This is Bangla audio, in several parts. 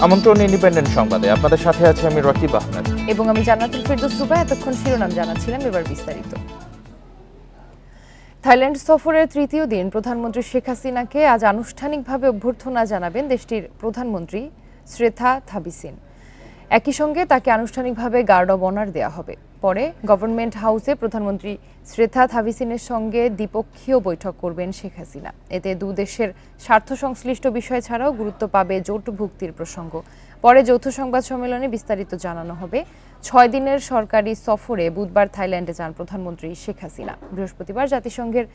আমন্ত্রণ ইন্ডিপেন্ডেন্ট সংবাদে, আপনাদের সাথে আছে আমি রকিব আহমেদ এবং আমি জান্নাতুল ফেরদৌস রুবা। এতক্ষণ শিরোনাম জানাচ্ছিলাম, এবার বিস্তারিত। থাইল্যান্ড সফরের তৃতীয় দিন প্রধানমন্ত্রী শেখ হাসিনাকে আজ আনুষ্ঠানিকভাবে অভ্যর্থনা জানাবেন দেশটির প্রধানমন্ত্রী শ্রেথা থাবিসিন। একই সঙ্গে তাকে আনুষ্ঠানিকভাবে গার্ড অব অনার দেওয়া হবে। পরে গভর্নমেন্ট হাউসে প্রধানমন্ত্রী শ্রেথা থাবিসিনের সঙ্গে দ্বিপক্ষীয় বৈঠক করবেন শেখ হাসিনা। এতে দুদেশের স্বার্থ সংশ্লিষ্ট বিষয় ছাড়াও গুরুত্ব পাবে জোটভুক্তির প্রসঙ্গ। পরে যৌথ সংবাদ সম্মেলনে বিস্তারিত জানানো হবে। 6 দিনের সরকারি সফরে বুধবার থাইল্যান্ডে যান প্রধানমন্ত্রী শেখ হাসিনা। বৃহস্পতিবার জাতিসংঘের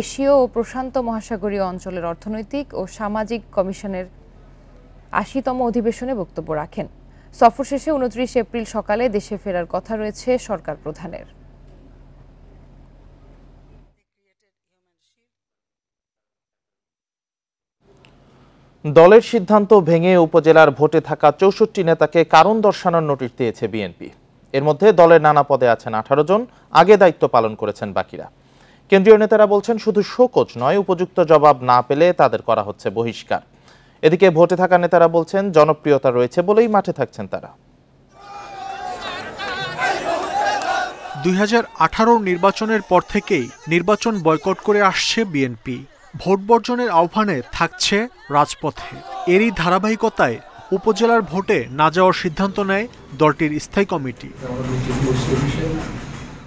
এশীয় ও প্রশান্ত মহাসাগরীয় অঞ্চলের অর্থনৈতিক ও সামাজিক কমিশনের 80তম অধিবেশনে বক্তব্য রাখেন। সফর শেষে 29 এপ্রিল সকালে দেশে ফেরার কথা রয়েছে সরকার প্রধানের। দলের সিদ্ধান্ত ভেঙে উপজেলার ভোটে থাকা 64 নেতাকে কারণ দর্শানোর নোটিশ দিয়েছে বিএনপি। এর মধ্যে দলের নানা পদে আছেন 18 জন, আগে দায়িত্ব পালন করেছেন বাকিরা। কেন্দ্রীয় নেতারা বলছেন, শুধু শোকজ নয়, উপযুক্ত জবাব না পেলে তাদের করা হচ্ছে বহিষ্কার। এদিকে ভোটে থাকা নেতারা বলছেন, জনপ্রিয়তা রয়েছে বলেই মাঠে থাকছেন তারা। 2018 নির্বাচনের পর থেকেই নির্বাচন বয়কট করে আসছে বিএনপি। ভোট বর্জনের আহ্বানে থাকছে রাজপথে। এরই ধারাবাহিকতায় উপজেলার ভোটে না যাওয়ার সিদ্ধান্ত নেয় দলটির স্থায়ী কমিটি।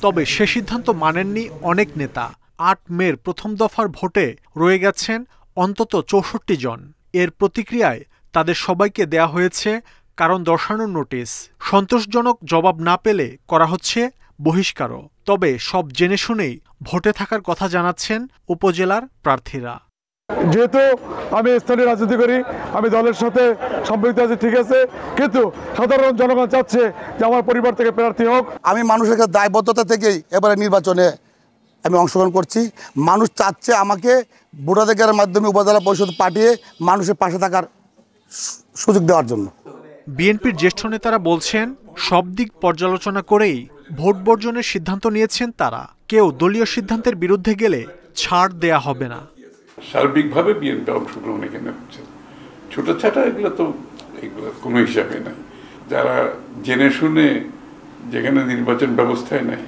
তবে সে সিদ্ধান্ত মানেননি অনেক নেতা। 8 মের প্রথম দফার ভোটে রয়ে গেছেন অন্তত 64 জন। এর প্রতিক্রিয়ায় তাদের সবাইকে দেয়া হয়েছে কারণ দর্শানোর নোটিশ। সন্তোষজনক জবাব না পেলে করা হচ্ছে বহিষ্কারও। তবে সব জেনে শুনেই ভোটে থাকার কথা জানাচ্ছেন উপজেলার প্রার্থীরা। যেহেতু আমি স্থানীয় রাজনীতি করি, আমি দলের সাথে সম্পৃক্ত আছি, ঠিক আছে, কিন্তু সাধারণ জনগণ চাচ্ছে যে আমার পরিবার থেকে প্রার্থী হোক। আমি মানুষের কাছে দায়বদ্ধতা থেকেই এবারে নির্বাচনে আমি অংশগ্রহণ করছি। মানুষ চাচ্ছে আমাকে ভোটাধিকারের মাধ্যমে উপজেলা পরিষদ পাঠিয়ে মানুষের পাশে থাকার সুযোগ দেওয়ার জন্য। বিএনপির জ্যেষ্ঠ নেতারা বলছেন, সব দিক পর্যালোচনা করেই ভোট বর্জনের সিদ্ধান্ত নিয়েছেন তারা। কেউ দলীয় সিদ্ধান্তের বিরুদ্ধে গেলে ছাড় দেয়া হবে না। সার্বিকভাবে বিএনপি অংশগ্রহণ এখানে হচ্ছে, ছোটছাটা এগুলো তো এগুলো কোনো হিসাবে নাই। যারা জেনে শুনে যেখানে নির্বাচন ব্যবস্থায় নাই,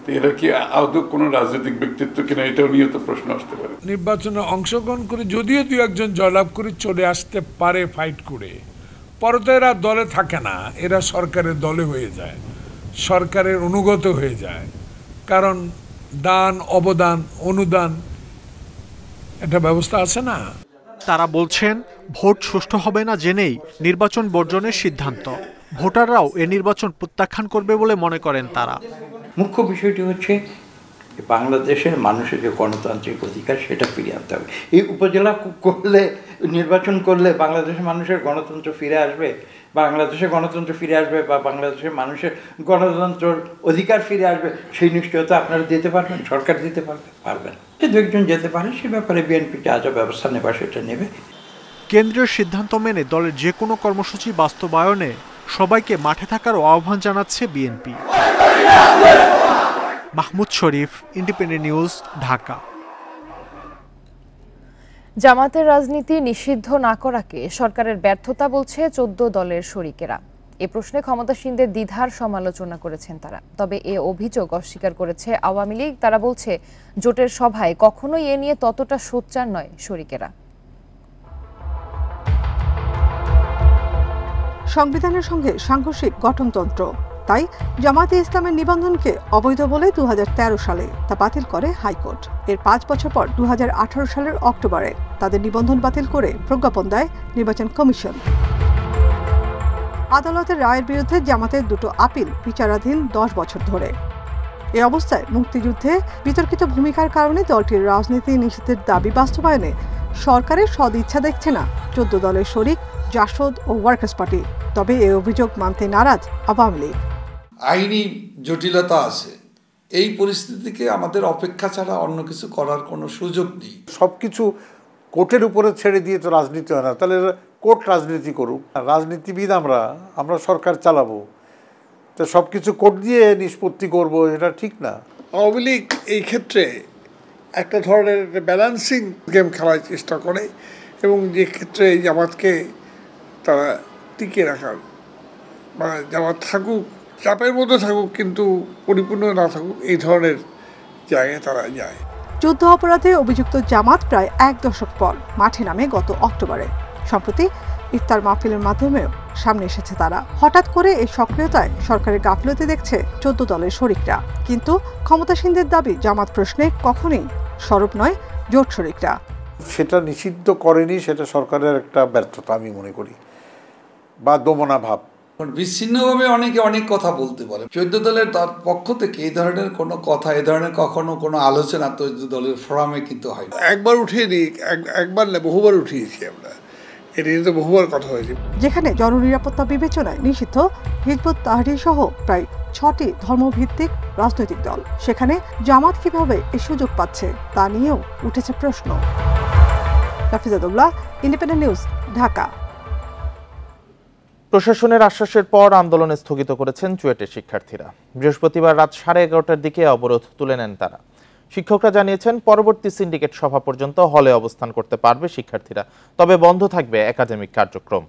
তো এরা কি আদৌ কোনো রাজনৈতিক ব্যক্তিত্ব কিনা, এটাও নিয়ে তো প্রশ্ন আসতে পারে। নির্বাচনে অংশগ্রহণ করে যদিও 2-1 জয়লাভ করে চলে আসতে পারে ফাইট করে, পরে তো এরা দলে থাকে না, এরা সরকারের দলে হয়ে যায়, সরকারের অনুগত হয়ে যায়। কারণ দান, অবদান, অনুদান একটা ব্যবস্থা আছে না। তারা বলছেন, ভোট সুষ্ঠু হবে না জেনেই নির্বাচন বর্জনের সিদ্ধান্ত। ভোটাররাও এ নির্বাচন প্রত্যাখ্যান করবে বলে মনে করেন তারা। মুখ্য বিষয়টি হচ্ছে বাংলাদেশের মানুষের যে গণতান্ত্রিক অধিকার সেটা ফিরিয়ে আনতে হবে। এই উপজেলা করলে, নির্বাচন করলে বাংলাদেশের মানুষের গণতন্ত্র ফিরে আসবে, বাংলাদেশের গণতন্ত্র ফিরে আসবে বা বাংলাদেশের মানুষের গণতন্ত্র অধিকার ফিরে আসবে, সেই নিশ্চয়তা আপনারা দিতে পারবেন, সরকার দিতে পারবেন। যে 2-1 যেতে পারে সে ব্যাপারে বিএনপি যা যা ব্যবস্থা নেবার সেটা নেবে। কেন্দ্রীয় সিদ্ধান্ত মেনে দলের যে কোনো কর্মসূচি বাস্তবায়নে সবাইকে মাঠে থাকার আহ্বান জানাচ্ছে বিএনপি। মাহমুদ শরীফ, ইন্ডিপেন্ডেন্ট নিউজ, ঢাকা। জামাতের রাজনীতি নিষিদ্ধ না করাকে সরকারের ব্যর্থতা বলছে 14 দলের শরিকেরা। এ প্রশ্নে ক্ষমতাসীনদের দ্বিধার সমালোচনা করেছেন তারা। তবে এ অভিযোগ অস্বীকার করেছে আওয়ামী লীগ। তারা বলছে, জোটের সভায় কখনোই এ নিয়ে ততটা সোচ্চার নয় শরিকেরা। সংবিধানের সঙ্গে সাংঘর্ষিক গঠনতন্ত্র, তাই জামায়াতে ইসলামের নিবন্ধনকে অবৈধ বলে 2013 সালে তা বাতিল করে হাইকোর্ট। এর 5 বছর পর 2018 সালের অক্টোবরে তাদের নিবন্ধন বাতিল করে প্রজ্ঞাপন দেয় নির্বাচন কমিশন। আদালতের রায়ের বিরুদ্ধে জামাতের 2টো আপিল বিচারাধীন 10 বছর ধরে। এই অবস্থায় মুক্তিযুদ্ধে বিতর্কিত ভূমিকার কারণে দলটির রাজনীতি নিষিদ্ধের দাবি বাস্তবায়নে সরকারের সদিচ্ছা দেখছে না 14 দলের শরিক জাসদ ও ওয়ার্কার্স পার্টি। তবে এই অভিযোগ মানতে নারাজ আওয়ামী লীগ। আইনি জটিলতা আছে, এই পরিস্থিতিকে আমাদের অপেক্ষা ছাড়া অন্য কিছু করার কোনো সুযোগ নেই। সবকিছু কোর্টের উপরে ছেড়ে দিয়ে তো রাজনীতি হয় না, তাহলে কোর্ট রাজনীতি করুক। রাজনীতিবিদ আমরা সরকার চালাবো, তো সবকিছু কোর্ট দিয়ে নিষ্পত্তি করব, এটা ঠিক না। আওয়ামী লীগ এই ক্ষেত্রে একটা ধরনের ব্যালেন্সিং গেম খেলার চেষ্টা করে এবং যে ক্ষেত্রে জামাতকে তারা টিকে রাখার, মানে জামাত থাকুক, চাপের মধ্যে থাকুক কিন্তু পরিপূর্ণ না থাকুক, এই ধরনের জায়গায় তারা যায়। যুদ্ধ অপরাধে অভিযুক্ত জামাত প্রায় 1 দশক পর মাঠে নামে গত অক্টোবরে। সম্প্রতি ইফতার মাহফিলের মাধ্যমেও সামনে এসেছে তারা। হঠাৎ করে এই সক্রিয়তায় সরকারের গাফিলতি দেখছে 14 দলের শরিকরা। কিন্তু ক্ষমতাসীনদের দাবি জামাত প্রশ্নে কখনোই সরব নয় জোট শরিকরা। সেটা নিষিদ্ধ করেনি, সেটা সরকারের একটা ব্যর্থতা আমি মনে করি, বা দমনা ভাব। বিচ্ছিন্নভাবে অনেকে অনেক কথা বলতে পারে। 14 দলের তার পক্ষ থেকে এই ধরনের কোনো কথা, এই ধরনের কখনো কোনো আলোচনা 14 দলের ফোরামে কিন্তু হয়। একবার উঠিয়ে দিই, একবার না বহুবার উঠিয়েছি আমরা, এটা নিয়ে তো বহুবার কথা হয়েছে। যেখানে জননিরাপত্তা বিবেচনায় নিষিদ্ধ হিজবুত তাহরীর সহ প্রায় 6টি ধর্মভিত্তিক রাজনৈতিক দল, সেখানে জামাত কিভাবে এই সুযোগ পাচ্ছে তা নিয়েও উঠেছে প্রশ্ন। রাফিজাতুল্লাহ, ইন্ডিপেন্ডেন্ট নিউজ, ঢাকা। প্রশাসনের আশ্বাসের পর আন্দোলন স্থগিত করেছেন চুয়েটের শিক্ষার্থীরা। বৃহস্পতিবার রাত 11:30টার দিকে অবরোধ তুলে নেন তারা। শিক্ষকরা জানিয়েছেন পরবর্তী সিন্ডিকেট সভা পর্যন্ত হলে অবস্থান করতে পারবে শিক্ষার্থীরা, তবে বন্ধ থাকবে একাডেমিক কার্যক্রম।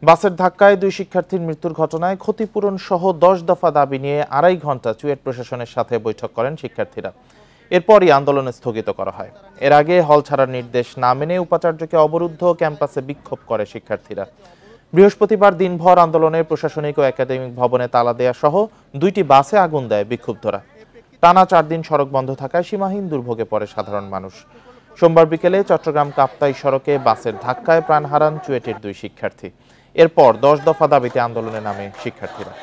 বাসের ধাক্কায় 2 শিক্ষার্থীর মৃত্যুর ঘটনায় ক্ষতিপূরণ সহ 10 দফা দাবি নিয়ে 2.5 ঘন্টা চুয়েট প্রশাসনের সাথে বৈঠক করেন শিক্ষার্থীরা। এরপরই আন্দোলন স্থগিত করা হয়। এর আগে হল ছাড়ার নির্দেশ না মেনে উপাচার্যকে অবরুদ্ধ ক্যাম্পাসে বিক্ষোভ করে শিক্ষার্থীরা। বৃহস্পতিবার দিনভর আন্দোলনে প্রশাসনিক ও একাডেমিক ভবনে তালা দেয়া সহ 2টি বাসে আগুন দেয় বিক্ষুব্ধরা। টানা 4 দিন সড়ক বন্ধ থাকায় সীমাহীন দুর্ভোগে পড়ে সাধারণ মানুষ। সোমবার বিকেলে চট্টগ্রাম কাপ্তাই সড়কে বাসের ধাক্কায় প্রাণ হারান চুয়েটের 2 শিক্ষার্থী। এরপর 10 দফা দাবিতে আন্দোলনে নামে শিক্ষার্থীরা।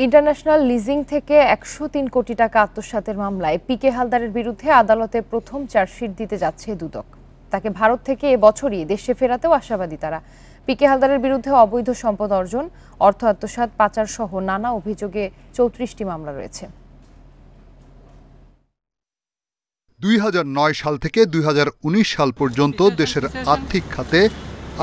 ইন্টারন্যাশনাল লিজিং থেকে 103 কোটি টাকা আত্মসাতের মামলায় পিকে হালদারের বিরুদ্ধে আদালতে প্রথম চার্জশিট দিতে যাচ্ছে দুদক। তাকে ভারত থেকে এবছরই দেশে ফেরাতেও আশাবাদী তারা। পিকে হালদারের বিরুদ্ধে অবৈধ সম্পদ অর্জন, অর্থ আত্মসাৎ, পাচার সহ নানা অভিযোগে 34টি মামলা রয়েছে। 2009 সাল থেকে 2019 সাল পর্যন্ত দেশের আর্থিক খাতে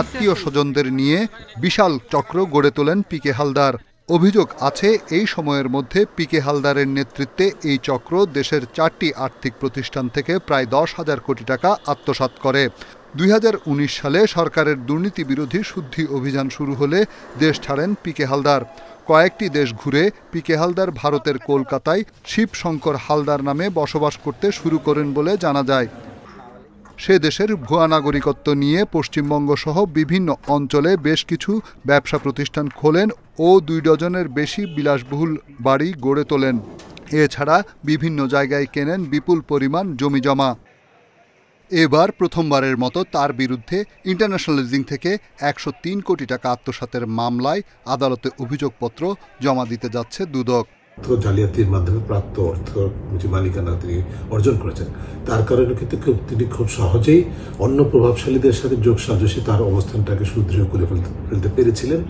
আত্মীয় স্বজনদের নিয়ে বিশাল চক্র গড়ে তোলেন পিকে হালদার। অভিযোগ আছে এই সময়ের মধ্যে পিকে হালদারের নেতৃত্বে এই চক্র দেশের 4টি আর্থিক প্রতিষ্ঠান থেকে প্রায় 10,000 কোটি টাকা আত্মসাৎ করে। 2019 সালে সরকারের দুর্নীতি বিরোধী শুদ্ধি অভিযান শুরু হলে দেশ ছাড়েন পিকে হালদার। কয়েকটি দেশ ঘুরে পিকে হালদার ভারতের কলকাতায় শিবশঙ্কর হালদার নামে বসবাস করতে শুরু করেন বলে জানা যায়। সে দেশের ভুয়া নাগরিকত্ব নিয়ে পশ্চিমবঙ্গ সহ বিভিন্ন অঞ্চলে বেশ কিছু ব্যবসা প্রতিষ্ঠান খোলেন ও 2 ডজনের বেশি বিলাসবহুল বাড়ি গড়ে তোলেন। এছাড়া বিভিন্ন জায়গায় কেনেন বিপুল পরিমাণ জমিজমা। এবার প্রথমবারের মতো তার বিরুদ্ধে ইন্টারন্যাশনাল লিজিং থেকে 103 কোটি টাকা আত্মসাতের মামলায় আদালতে অভিযোগপত্র জমা দিতে যাচ্ছে দুদক। জালিয়াতির মাধ্যমে প্রাপ্ত অর্থ যে মালিকানা তিনি অর্জন করেছেন, তার কারণে কিন্তু তিনি খুব সহজেই অন্য প্রভাবশালীদের সাথে যোগ সাজসে তার অবস্থানটাকে সুদৃঢ় করে ফেলতে পেরেছিলেন।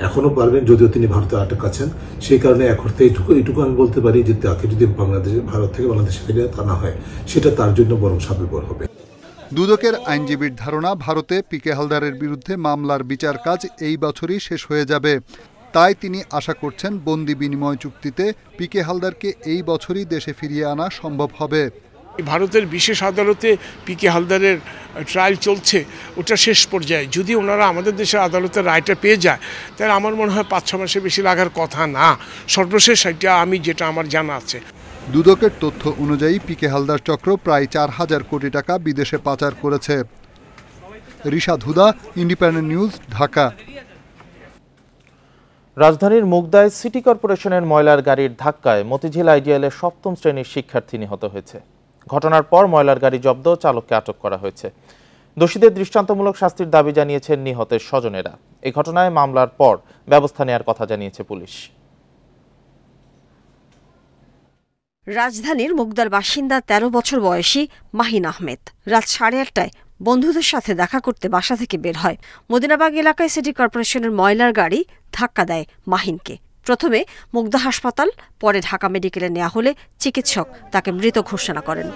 এখনো পারবেন, যদিও তিনি ভারতে আটক আছেন। সেই কারণে এক অর্থে এইটুকু আমি বলতে পারি যে তাকে যদি ভারত থেকে বাংলাদেশে ফিরে আনা হয়, সেটা তার জন্য বরং সাপেক্ষর হবে। দুদকের আইনজীবীর ধারণা, ভারতে পিকে হালদারের বিরুদ্ধে মামলার বিচার কাজ এই বছরই শেষ হয়ে যাবে। তাই তিনি আশা করছেন বন্দি বিনিময় চুক্তিতে পিকে হালদারকে এই বছরই দেশে ফিরিয়ে আনা সম্ভব হবে। ভারতের বিশেষ আদালতে পিকে হালদারের ট্রায়াল চলছে, ওটা শেষ পর্যায়ে। যদি ওনারা আমাদের দেশের আদালতের রায়টা পেয়ে যায়, তাহলে আমার মনে হয় 5-6 মাসের বেশি লাগার কথা না। সর্বশেষ এটা যেটা আমার জানা আছে। দুদকের তথ্য অনুযায়ী পিকে হালদার চক্র প্রায় 4,000 কোটি টাকা বিদেশে পাচার করেছে। রিশাদ হুদা, ইন্ডিপেন্ডেন্ট নিউজ, ঢাকা। রাজধানীর মুগদায় সিটি কর্পোরেশনের ময়লার গাড়ির ধাক্কায় মতিঝিল আইডিয়ালের 7ম শ্রেণীর শিক্ষার্থী নিহত হয়েছে। ঘটনার পর ময়লার গাড়ি জব্দ, চালককে আটক করা হয়েছে। দোষীদের দৃষ্টান্তমূলক শাস্তির দাবি জানিয়েছেন নিহতের স্বজনেরা। এই ঘটনায় মামলার পর ব্যবস্থা নেওয়ার কথা জানিয়েছে পুলিশ। রাজধানীর মুগদার বাসিন্দা 13 বছর বয়সী মাহিন আহমেদ রাত 8:30টায় বন্ধুদের সাথে দেখা করতে বাসা থেকে বের হয়। মদিনাবাগ এলাকায় সিটি কর্পোরেশনের ময়লার গাড়ি ধাক্কা দেয় মাহিনকে। প্রথমে মুগদা হাসপাতাল, পরে ঢাকা মেডিকেলে নেওয়া হলে চিকিৎসক তাকে মৃত ঘোষণা করেন।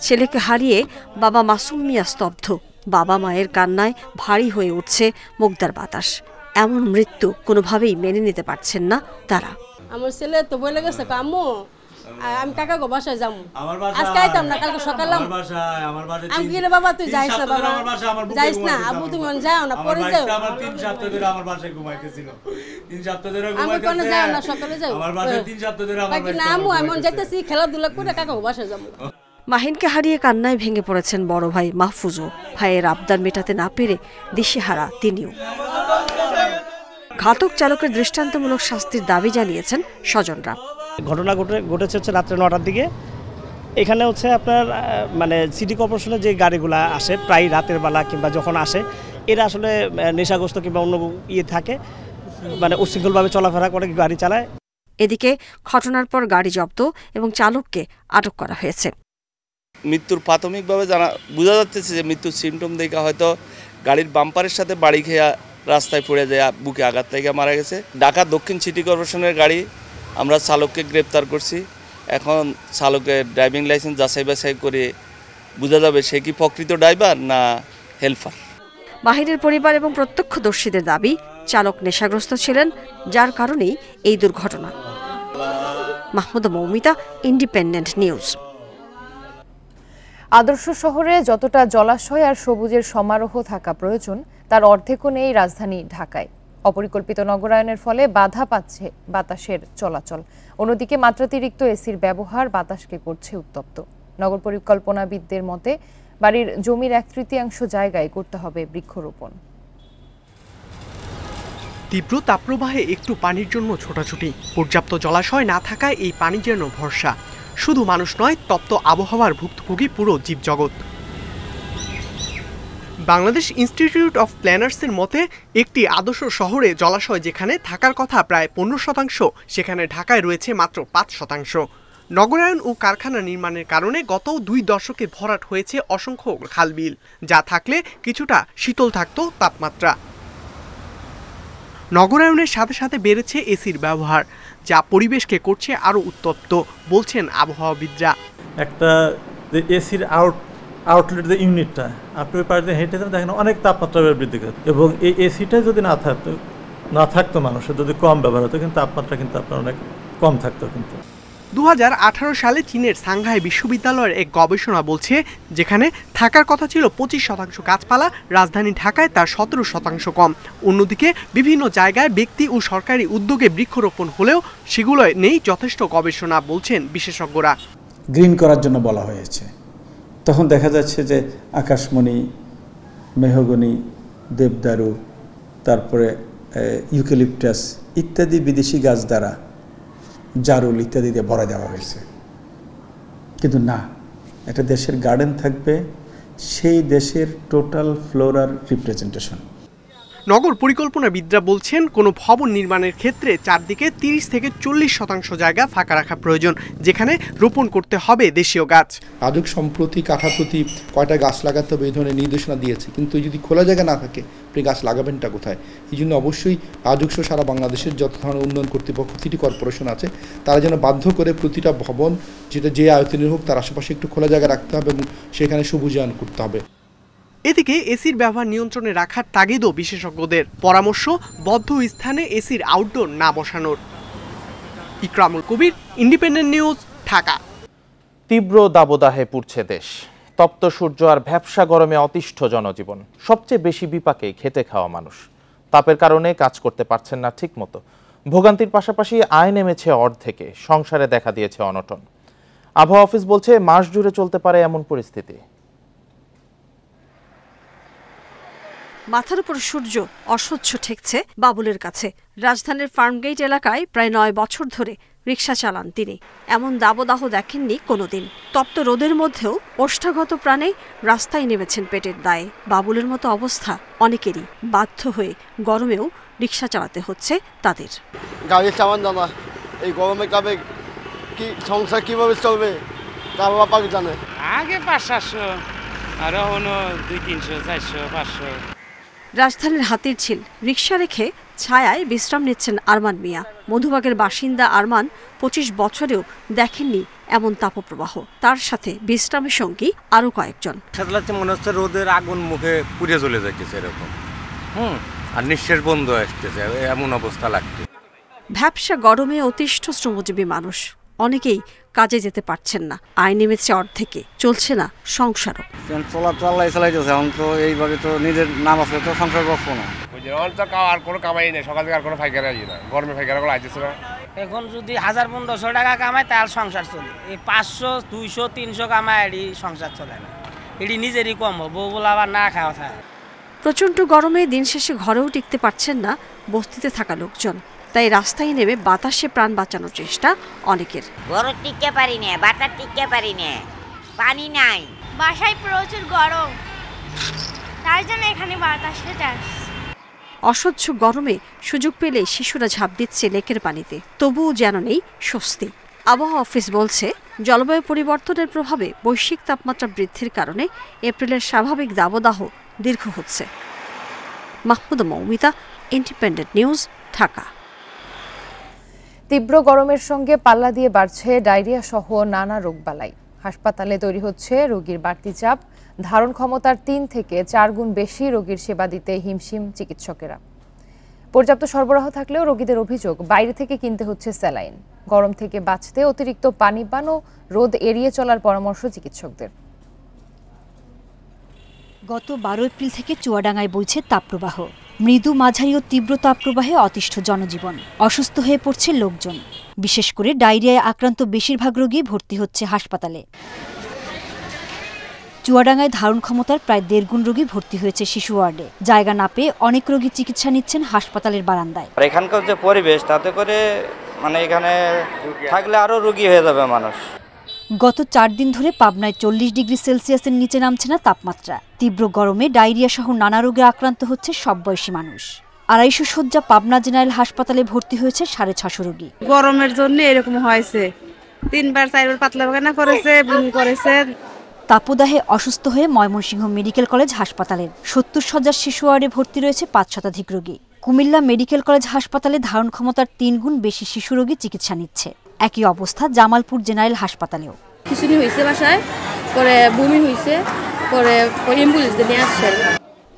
ছেলেকে হারিয়ে বাবা মাসুম মিয়া স্তব্ধ। বাবা মায়ের কান্নায় ভারী হয়ে উঠছে মুগদার বাতাস। এমন মৃত্যু কোনোভাবেই মেনে নিতে পারছেন না তারা। আমার ছেলে তো বলে গেছে, আম্মু আমি কাকা গো বাসায় যাবো আজকে আইতাম না কালকে সকালে আমি গেলে বাবা তুই যাইস না বাবা যাইস না আবু তুমি যাও না পরে যাও আমার 3 সপ্তাহ ধরে আমার বাসায় ঘুমাইতেছিল 3 সপ্তাহ ধরে আমি কোন যাও না সকালে যাও আমার বাসায় 3 সপ্তাহ ধরে আমার বাকি না আমি যাইতেছি খেলাধুলা করে কাকা গো বাসায় যাবো মাহিনকে হারিয়ে কান্নায় ভেঙে পড়েছেন বড় ভাই মাহফুজও। ভাইয়ের আবদার মেটাতে না পেরে দিশেহারা তিনিও। ঘাতক চালকের দৃষ্টান্তমূলক শাস্তির দাবি জানিয়েছেন স্বজনরা। ঘটনা ঘটেছে হচ্ছে রাত্রে 9টার দিকে। এখানে হচ্ছে আপনার মানে সিটি কর্পোরেশনের যে গাড়িগুলো আসে প্রায় রাতের বেলা কিংবা যখন আসে এরা আসলে নেশাগ্রস্ত কিংবা অন্য থাকে, মানে উশৃঙ্খলভাবে চলাফেরা করে গাড়ি চালায়। এদিকে ঘটনার পর গাড়ি জব্দ এবং চালককে আটক করা হয়েছে। মৃত্যুর প্রাথমিকভাবে বোঝা যাচ্ছে যে মৃত্যুর সিমটম দেখে হয়তো গাড়ির বাম্পারের সাথে বাড়ি খেয়ে রাস্তায় পড়ে যায়, বুকে আঘাত থেকে মারা গেছে। ঢাকা দক্ষিণ সিটি কর্পোরেশনের গাড়ি, আমরা চালককে গ্রেপ্তার করছি। এখন চালকের ড্রাইভিং লাইসেন্স যাচাই বাছাই করে বোঝা যাবে সে কি প্রকৃত ড্রাইভার না হেল্পার। মাহিনের পরিবার এবং প্রত্যক্ষদর্শীদের দাবি চালক নেশাগ্রস্ত ছিলেন, যার কারণেই এই দুর্ঘটনা। Mahmuda Moumita, independent news. আদর্শ শহরে যতটা জলাশয় আর সবুজের সমারোহ থাকা প্রয়োজন তার অর্ধেকও নেই রাজধানী ঢাকায়। অপরিকল্পিত নগরায়নের ফলে বাধা পাচ্ছে বাতাসের চলাচল। অন্যদিকে মাত্রাতিরিক্ত এসির ব্যবহার বাতাসকে করছে উত্তপ্ত। নগর পরিকল্পনাবিদদের মতে বাড়ির জমির 1/3 জায়গায় করতে হবে বৃক্ষরোপণ। তীব্র তাপপ্রবাহে একটু পানির জন্য ছোটাছুটি, পর্যাপ্ত জলাশয় না থাকায় এই পানি যেন ভরসা। শুধু মানুষ নয়, তপ্ত আবহাওয়ার ভুক্তভোগী পুরো জীবজগৎ। বাংলাদেশ ইনস্টিটিউট অফ প্ল্যানার্সের মতে একটি আদর্শ শহরে জলাশয় যেখানে থাকার কথা প্রায় 15%, সেখানে ঢাকায় রয়েছে মাত্র 5%। নগরায়ন ও কারখানা নির্মাণের কারণে গত 2 দশকে ভরাট হয়েছে অসংখ্য খালবিল, যা থাকলে কিছুটা শীতল থাকত তাপমাত্রা। নগরায়নের সাথে সাথে বেড়েছে এসির ব্যবহার, যা পরিবেশকে করছে আরও উত্তপ্ত, বলছেন আবহাওয়াবিদরা। একটা যে এসির আউটলেট যে ইউনিটটা আপনি ওই পাশে হেঁটে দেখেন অনেক তাপমাত্রা বৃদ্ধি করে, এবং এই এসিটা যদি না থাকতো মানুষের যদি কম ব্যবহার হতো কিন্তু তাপমাত্রা কিন্তু আপনার অনেক কম থাকতো। কিন্তু 2018 সালে চীনের সাংহাই বিশ্ববিদ্যালয়ের এক গবেষণা বলছে যেখানে থাকার কথা ছিল 25% গাছপালা, রাজধানী ঢাকায় তার 17% কম। অন্যদিকে বিভিন্ন জায়গায় ব্যক্তি ও সরকারি উদ্যোগে বৃক্ষরোপণ হলেও সেগুলোয় নেই যথেষ্ট গবেষণা, বলছেন বিশেষজ্ঞরা। গ্রিন করার জন্য বলা হয়েছে, তখন দেখা যাচ্ছে যে আকাশমণি, মেহগনি, দেবদারু, তারপরে ইউক্যালিপটাস ইত্যাদি বিদেশি গাছ দ্বারা জারুল ইত্যাদি দিয়ে ভরা দেওয়া হয়েছে। কিন্তু না, একটা দেশের গার্ডেন থাকবে সেই দেশের টোটাল ফ্লোরার রিপ্রেজেন্টেশন। নগর পরিকল্পনাবিদরা বলছেন কোনো ভবন নির্মাণের ক্ষেত্রে চারদিকে 30 থেকে 40% জায়গা ফাঁকা রাখা প্রয়োজন, যেখানে রোপণ করতে হবে দেশীয় গাছ। আদক সম্প্রতি কাঠা প্রতি কয়টা গাছ লাগাতে হবে এই ধরনের নির্দেশনা দিয়েছে, কিন্তু যদি খোলা জায়গা না থাকে আপনি গাছ লাগাবেনটা কোথায়? এই জন্য অবশ্যই আদর্শ সারা বাংলাদেশের যত ধরনের উন্নয়ন কর্তৃপক্ষ সিটি কর্পোরেশন আছে তারা যেন বাধ্য করে প্রতিটা ভবন যেটা যে আয়তনের হোক তার আশেপাশে একটু খোলা জায়গা রাখতে হবে এবং সেখানে সবুজায়ন করতে হবে। এদিকে এসির ব্যবহার নিয়ন্ত্রণে রাখার তাগিদও বিশেষজ্ঞদের। পরামর্শ, বদ্ধ স্থানে এসির আউটডোর না বসানোর। ইকরামুল কবির, ইন্ডিপেন্ডেন্ট নিউজ, ঢাকা। তীব্র দাবদাহে পুড়ছে দেশ। তপ্ত সূর্য আর ভ্যাপসা গরমে অতিষ্ঠ জনজীবন। সবচেয়ে বেশি বিপাকে খেতে খাওয়া মানুষ। তাপের কারণে কাজ করতে পারছেন না ঠিক মতো। ভোগান্তির পাশাপাশি আয় নেমেছে অর্ধেকে, সংসারে দেখা দিয়েছে অনটন। আবহাওয়া অফিস বলছে মাস জুড়ে চলতে পারে এমন পরিস্থিতি। মাথার উপর সূর্য অসহ্য ঠেকছে বাবুলের কাছে। রাজধানীর ফার্মগেট এলাকায় প্রায় 9 বছর ধরে রিকশা চালান তিনি। এমন দাবদাহ দেখেননি কোনোদিন। তপ্ত রোদের মধ্যেও ওষ্ঠাগত প্রাণে রাস্তায় নেমেছেন পেটের দায়ে। বাবুলের মতো অবস্থা অনেকেরই। বাধ্য হয়ে গরমেও রিকশা চালাতে হচ্ছে তাদের। গাড়ি চালান জানা, এই গরমে কাবে কি সংসার কিভাবে চলবে তা বাবা জানে। আগে 500-700 আর এখন 200-300-400-500। রাজধানীর হাতিরঝিল রিকশা রেখে ছায়ায় বিশ্রাম নিচ্ছেন আরমান মিয়া। মধুবাগের বাসিন্দা আরমান 25 বছরেও দেখেননি এমন তাপপ্রবাহ। তার সাথে বিশ্রামের সঙ্গী আরো কয়েকজন। মনে হচ্ছে রোদের আগুন মুখে পুড়ে চলে যাচ্ছে এরকম, আর নিঃশ্বাস বন্ধ আসতেছে, এমন অবস্থা লাগছে। ভ্যাপসা গরমে অতিষ্ঠ শ্রমজীবী মানুষ। অনেকেই কাজে যেতে পারছেন না, আয় নেমেছে অর্ধেকে, চলছে না সংসারও। চালাইতেছে এখন তো এইভাবে তো নিজের নাম আছে তো সংসার বসবো না। আর কোনো কামাই নেই, সকাল থেকে আর কোনো ফাইকার আসি না, গরমে ফাইকারগুলো আসতেছে না। এখন যদি 1000-1500 টাকা কামায় তাহলে সংসার চলে, এই 500, 200, 300 কামায় এটি সংসার চলে না, এটি নিজেরই কম, বউগুলো আবার না খাওয়া থাকে। প্রচণ্ড গরমে দিন শেষে ঘরেও টিকতে পারছেন না বস্তিতে থাকা লোকজন, তাই রাস্তায় নেমে বাতাসে প্রাণ বাঁচানোর চেষ্টা অনেকের। ঘরে টিকতে পারি না, বাতাস টিকতে পারি না, পানি নাই, বাসায় প্রচুর গরম, তার জন্য এখানে বাতাসে যাস। অসহ্য গরমে সুযোগ পেলে শিশুরা ঝাঁপ দিচ্ছে লেকের পানিতে, তবুও যেন নেই স্বস্তি। আবহাওয়া অফিস বলছে, জলবায়ু পরিবর্তনের প্রভাবে বৈশ্বিক তাপমাত্রা বৃদ্ধির কারণে এপ্রিলের স্বাভাবিক দাবদাহ দীর্ঘ হচ্ছে। Mahmuda Moumita, independent news, Dhaka. তীব্র গরমের সঙ্গে পাল্লা দিয়ে বাড়ছে ডায়রিয়া সহ নানা রোগবালাই। হাসপাতালে তৈরি হচ্ছে রোগীর বাড়তি চাপ, ধারণ ক্ষমতার 3 থেকে 4 গুণ বেশি রোগীর সেবা দিতে হিমশিম চিকিৎসকেরা। পর্যাপ্ত সরবরাহ থাকলেও রোগীদের অভিযোগ, বাইরে থেকে কিনতে হচ্ছে স্যালাইন। গরম থেকে বাঁচতে অতিরিক্ত পানি পান ও রোদ এড়িয়ে চলার পরামর্শ চিকিৎসকদের। গত 12 এপ্রিল থেকে চুয়াডাঙ্গায় বইছে তাপপ্রবাহ। মৃদু, মাঝারি ও তীব্র তাপপ্রবাহে অতিষ্ঠ জনজীবন, অসুস্থ হয়ে পড়ছে লোকজন। বিশেষ করে ডায়রিয়ায় আক্রান্ত বেশিরভাগ রোগী ভর্তি হচ্ছে হাসপাতালে। চুয়াডাঙ্গায় ধারণ ক্ষমতার প্রায় 1.5 গুণ রোগী ভর্তি হয়েছে শিশু ওয়ার্ডে। জায়গা না পেয়ে অনেক রোগী চিকিৎসা নিচ্ছেন হাসপাতালের বারান্দায়। এখানকার যে পরিবেশ, তাতে করে এখানে থাকলে আরো রোগী হয়ে যাবে মানুষ। গত 4 দিন ধরে পাবনায় 40 ডিগ্রি সেলসিয়াসের নিচে নামছে না তাপমাত্রা। তীব্র গরমে ডায়রিয়া সহ নানা রোগে আক্রান্ত হচ্ছে সব বয়সী মানুষ। 250 শয্যা পাবনা জেনারেল হাসপাতালে ভর্তি হয়েছে 650 রোগী। গরমের জন্য এরকম হয়েছে, 3-4বার পাতলা পায়খানা করেছে, বমি করেছে। তাপদাহে অসুস্থ হয়ে ময়মনসিংহ মেডিকেল কলেজ হাসপাতালের 70 শয্যার শিশু ওয়ার্ডে ভর্তি রয়েছে 5 শতাধিক রোগী। কুমিল্লা মেডিকেল কলেজ হাসপাতালে ধারণ ক্ষমতার 3 গুণ বেশি শিশু রোগী চিকিৎসা নিচ্ছে। একই অবস্থা জামালপুর জেনারেল হাসপাতালেও। খিচুড়ি হয়েছে বাসায়, পরে বমি হয়েছে, পরে অ্যাম্বুলেন্স দিয়ে আসছে।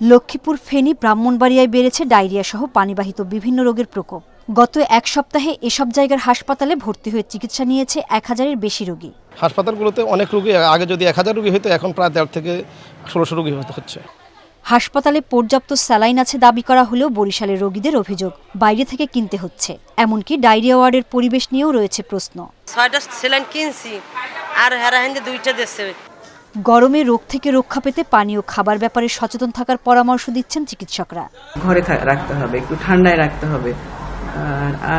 লক্ষ্মীপুর, ফেনী, ব্রাহ্মণবাড়িয়ায় বেড়েছে ডায়রিয়া সহ পানিবাহিত বিভিন্ন রোগের প্রকোপ। গত 1 সপ্তাহে এসব জায়গার হাসপাতালে ভর্তি হয়ে চিকিৎসা নিয়েছে 1000-এর বেশি রোগী। হাসপাতালগুলোতে অনেক রোগী, আগে যদি 1000 রোগী হতো এখন প্রায় 13 থেকে 1600 রোগী হচ্ছে। হাসপাতালে পর্যাপ্ত স্যালাইন আছে দাবি করা হলেও বরিশালের রোগীদের অভিযোগ, বাইরে থেকে কিনতে হচ্ছে। এমনকি ডায়রিয়া ওয়ার্ডের পরিবেশ নিয়েও রয়েছে প্রশ্ন। 6টা স্যালাইন কিনছি আর হেরাহেন্দে 2টা দিচ্ছে। গরমে রোগ থেকে রক্ষা পেতে পানি ও খাবার ব্যাপারে সচেতন থাকার পরামর্শ দিচ্ছেন চিকিৎসকরা। ঘরে রাখতে হবে, একটু ঠান্ডায় রাখতে হবে,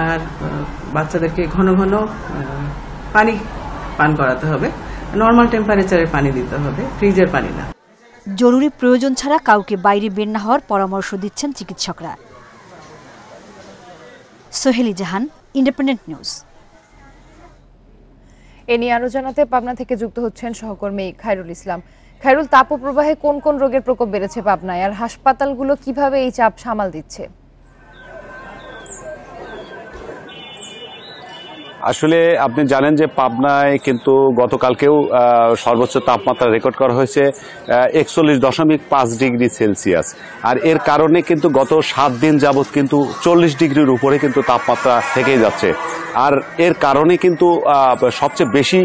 আর বাচ্চাদেরকে ঘন ঘন পানি পান করাতে হবে, নরমাল টেম্পারেচারের পানি দিতে হবে, ফ্রিজের পানি না। জরুরি প্রয়োজন ছাড়া কাউকে বাইরে বের না হওয়ার পরামর্শ দিচ্ছেন চিকিৎসকরা। সোহেলি জাহান, ইন্ডিপেন্ডেন্ট নিউজ। এ নিয়ে আরো জানাতে পাবনা থেকে যুক্ত হচ্ছেন সহকর্মী খায়রুল ইসলাম। খায়রুল, তাপপ্রবাহে কোন কোন রোগের প্রকোপ বেড়েছে পাবনায়, আর হাসপাতালগুলো কিভাবে এই চাপ সামাল দিচ্ছে? আসলে আপনি জানেন যে পাবনায় কিন্তু গতকালকেও সর্বোচ্চ তাপমাত্রা রেকর্ড করা হয়েছে 41.5 ডিগ্রি সেলসিয়াস। আর এর কারণে কিন্তু গত 7 দিন যাবৎ কিন্তু 40 ডিগ্রির উপরে কিন্তু তাপমাত্রা থেকেই যাচ্ছে। আর এর কারণে কিন্তু সবচেয়ে বেশি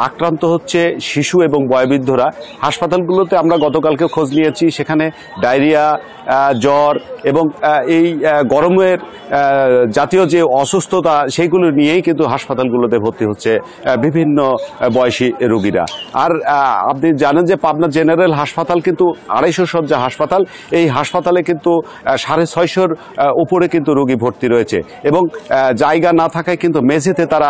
আক্রান্ত হচ্ছে শিশু এবং বয়োবৃদ্ধরা। হাসপাতালগুলোতে আমরা গতকালকে খোঁজ নিয়েছি, সেখানে ডায়রিয়া, জ্বর এবং এই গরমের জাতীয় যে অসুস্থতা, সেইগুলো নিয়েই কিন্তু হাসপাতালগুলোতে ভর্তি হচ্ছে বিভিন্ন বয়সী রোগীরা। আর আপনি জানেন যে পাবনা জেনারেল হাসপাতাল কিন্তু 250 শয্যা হাসপাতাল। এই হাসপাতালে কিন্তু 650-র উপরে কিন্তু রোগী ভর্তি রয়েছে এবং জায়গা না থাকায় কিন্তু মেঝেতে তারা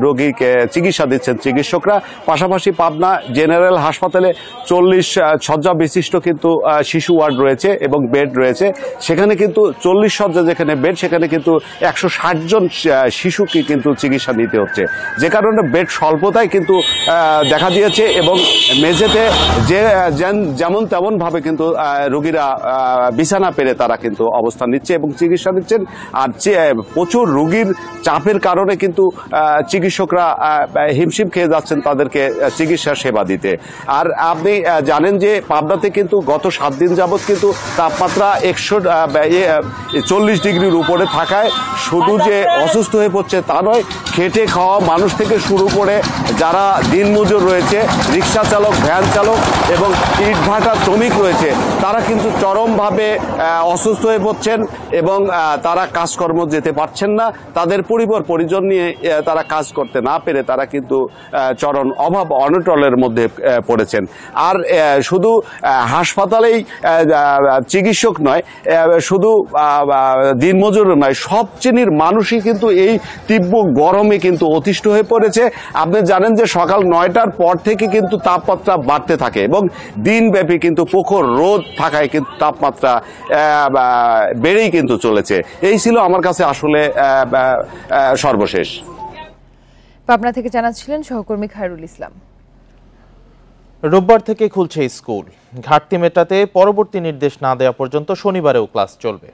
রোগীকে চিকিৎসা দিচ্ছেন চিকিৎসকরা। পাশাপাশি পাবনা জেনারেল হাসপাতালে 40 শয্যা বিশিষ্ট কিন্তু শিশু ওয়ার্ড রয়েছে এবং বেড রয়েছে। সেখানে কিন্তু 40 শয্যা যেখানে বেড, সেখানে কিন্তু 160 জন শিশুকে কিন্তু চিকিৎসা নিতে হচ্ছে, যে কারণে বেড স্বল্পতায় কিন্তু দেখা দিয়েছে এবং মেঝেতে যেমন তেমন ভাবে কিন্তু রোগীরা বিছানা পেরে তারা কিন্তু অবস্থান নিচ্ছে এবং চিকিৎসা নিচ্ছেন। আর প্রচুর রোগীর চাপের কারণে কিন্তু চিকিৎসকরা হিমশিম খেয়ে যাচ্ছেন তাদেরকে চিকিৎসা সেবা দিতে। আর আপনি জানেন যে পাবনাতে কিন্তু গত 7 দিন যাবৎ কিন্তু তাপমাত্রা 140 ডিগ্রির উপরে থাকায় শুধু যে অসুস্থ হয়ে পড়ছে তা তা নয়, খেটে খাওয়া মানুষ থেকে শুরু করে যারা দিনমজুর রয়েছে, রিক্সা চালক, ভ্যান চালক এবং ইটভাটা শ্রমিক রয়েছে, তারা কিন্তু চরমভাবে অসুস্থ হয়ে পড়ছেন এবং তারা কাজকর্ম যেতে পারছেন না। তাদের পরিবার পরিজন নিয়ে তারা কাজ করতে না পেরে তারা কিন্তু চরম অভাব অনটনের মধ্যে পড়েছেন। আর শুধু হাসপাতালেই চিকিৎসক নয়, শুধু দিনমজুর নয়, সব শ্রেণীর মানুষই কিন্তু এই তীব্র গরমে কিন্তু অতিষ্ঠ হয়ে পড়েছে। আপনি জানেন যে সকাল 9টার পর থেকে কিন্তু তাপমাত্রা বাড়তে থাকে এবং দিনব্যাপী কিন্তু প্রখর রোদ থাকায় কিন্তু তাপমাত্রা বেড়েই কিন্তু চলেছে। এই ছিল আমার কাছে আসলে সর্বশেষ। পাবনা থেকে জানাচ্ছিলেন সহকর্মী খায়রুল ইসলাম। রোববার থেকে খুলছে স্কুল। ঘাটতি মেটাতে পরবর্তী নির্দেশ না দেওয়া পর্যন্ত শনিবারেও ক্লাস চলবে।